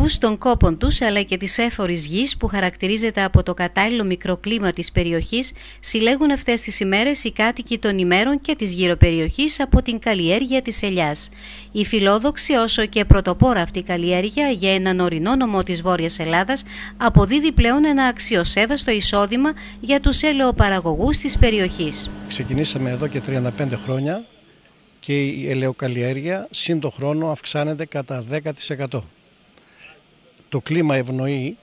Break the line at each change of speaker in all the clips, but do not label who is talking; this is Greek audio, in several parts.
καρπούς των κόπων τους αλλά και της έφορης γης που χαρακτηρίζεται από το κατάλληλο μικροκλίμα της περιοχής, συλλέγουν αυτές τις ημέρες οι κάτοικοι των ημέρων και της γύρω περιοχής από την καλλιέργεια της ελιάς. Η φιλόδοξη όσο και πρωτοπόρα αυτή καλλιέργεια για έναν ορεινό νομό της Βόρειας Ελλάδας αποδίδει πλέον ένα αξιοσέβαστο εισόδημα για τους ελαιοπαραγωγούς της περιοχής.
Ξεκινήσαμε εδώ και 35 χρόνια και η ελαιοκαλλιέργεια σύν το χρόνο αυξάνεται κατά 10%. Το κλίμα ευνοεί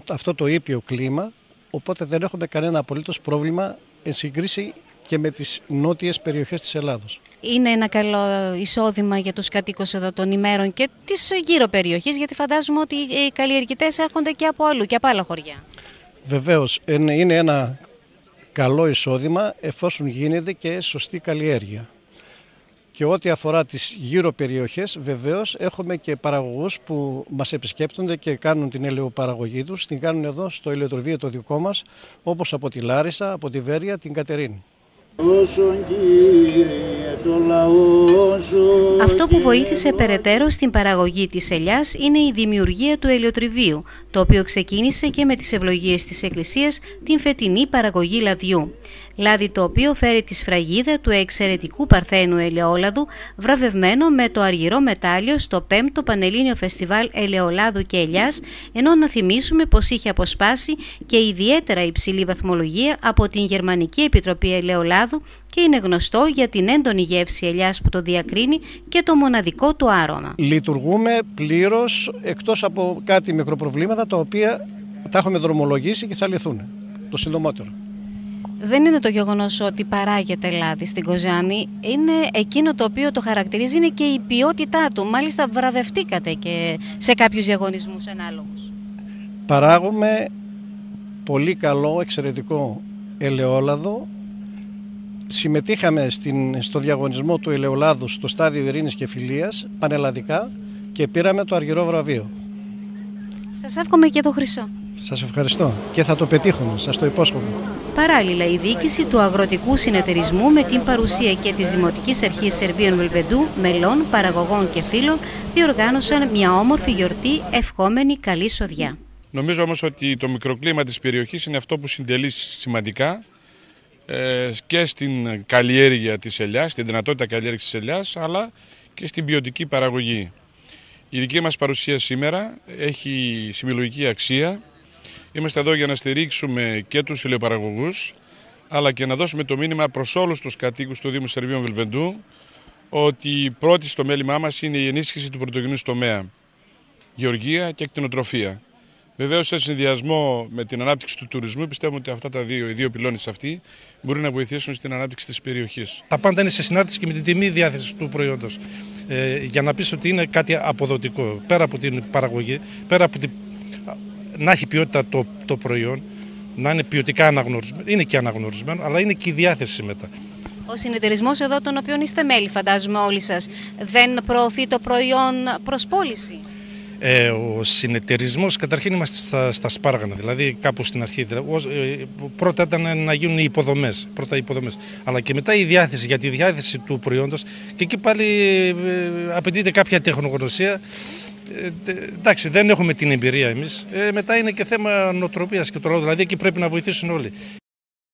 αυτό το ήπιο κλίμα, οπότε δεν έχουμε κανένα απολύτως πρόβλημα εν συγκρίση και με τις νότιες περιοχές της Ελλάδος.
Είναι ένα καλό εισόδημα για τους κατοίκους εδώ των ημέρων και της γύρω περιοχής, γιατί φαντάζομαι ότι οι καλλιεργητές έρχονται και από αλλού και από άλλα χωριά.
Βεβαίως, είναι ένα καλό εισόδημα εφόσον γίνεται και σωστή καλλιέργεια. Και ό,τι αφορά τις γύρω περιοχές, βεβαίως έχουμε και παραγωγούς που μας επισκέπτονται και κάνουν την ελαιοπαραγωγή τους, την κάνουν εδώ στο ελαιοτροφείο το δικό μας, όπως από τη Λάρισα, από τη Βέρεια, την Κατερίνη.
Αυτό που βοήθησε περαιτέρω στην παραγωγή της ελιάς είναι η δημιουργία του ελαιοτριβείου, το οποίο ξεκίνησε και με τις ευλογίες της Εκκλησίας την φετινή παραγωγή λαδιού. Λάδι το οποίο φέρει τη σφραγίδα του εξαιρετικού παρθένου ελαιόλαδου, βραβευμένο με το αργυρό μετάλλιο στο 5ο Πανελλήνιο Φεστιβάλ Ελαιολάδου και Ελιάς, ενώ να θυμίσουμε πως είχε αποσπάσει και ιδιαίτερα υψηλή βαθμολογία από την Γερμανική Επιτροπή Ελαιολάδου και είναι γνωστό για την έντονη γεύση ελιάς που το διακρίνει και το μοναδικό του άρωμα.
Λειτουργούμε πλήρως, εκτός από κάτι μικροπροβλήματα τα οποία τα έχουμε δρομολογήσει και θα λυθούν το συντομότερο.
Δεν είναι το γεγονός ότι παράγεται λάδι στην Κοζάνη, είναι εκείνο το οποίο το χαρακτηρίζει, είναι και η ποιότητά του. Μάλιστα βραβευτήκατε και σε κάποιους διαγωνισμούς ανάλογους.
Παράγουμε πολύ καλό, εξαιρετικό ελαιόλαδο. Συμμετείχαμε στο διαγωνισμό του ελαιολάδου στο στάδιο ειρήνης και φιλίας, πανελλαδικά, και πήραμε το αργυρό βραβείο.
Σας εύχομαι και το χρυσό.
Σας ευχαριστώ και θα το πετύχουμε, σας το υπόσχομαι.
Παράλληλα, η διοίκηση του Αγροτικού Συνεταιρισμού με την παρουσία και της Δημοτικής Αρχής Σερβίων Βελβεντού, μελών, παραγωγών και φίλων, διοργάνωσαν μια όμορφη γιορτή ευχόμενη καλή σοδιά.
Νομίζω όμως ότι το μικροκλίμα της περιοχής είναι αυτό που συντελεί σημαντικά και στην καλλιέργεια της ελιάς, στην δυνατότητα καλλιέργειας της ελιάς, αλλά και στην ποιοτική παραγωγή. Η δική μας παρουσία σήμερα έχει συμπληρωματική αξία. Είμαστε εδώ για να στηρίξουμε και τους ελαιοπαραγωγούς, αλλά και να δώσουμε το μήνυμα προς όλους τους κατοίκους του Δήμου Σερβίων Βελβεντού ότι πρώτη στο μέλημά μας είναι η ενίσχυση του πρωτογενούς τομέα, γεωργία και κτηνοτροφία. Βεβαίως, σε συνδυασμό με την ανάπτυξη του τουρισμού, πιστεύουμε ότι αυτά οι δύο πυλώνες αυτοί μπορεί να βοηθήσουν στην ανάπτυξη της περιοχής.
Τα πάντα είναι σε συνάρτηση και με την τιμή διάθεση του προϊόντος. Για να πεις ότι είναι κάτι αποδοτικό, πέρα από την παραγωγή, πέρα από να έχει ποιότητα το προϊόν, να είναι ποιοτικά αναγνωρισμένο, είναι και αναγνωρισμένο, αλλά είναι και η διάθεση μετά.
Ο συνεταιρισμός εδώ, τον οποίο είστε μέλη, φαντάζομαι όλοι σας, δεν προωθεί το προϊόν προς πώληση?
Ο συνεταιρισμός, καταρχήν είμαστε στα σπάργανα, δηλαδή κάπου στην αρχή. Πρώτα ήταν να γίνουν οι υποδομές, αλλά και μετά η διάθεση, για τη διάθεση του προϊόντος, και εκεί πάλι απαιτείται κάποια τεχνογνωσία. Εντάξει, δεν έχουμε την εμπειρία εμείς. Μετά είναι και θέμα νοοτροπίας και το λόγο, δηλαδή εκεί πρέπει να βοηθήσουν όλοι.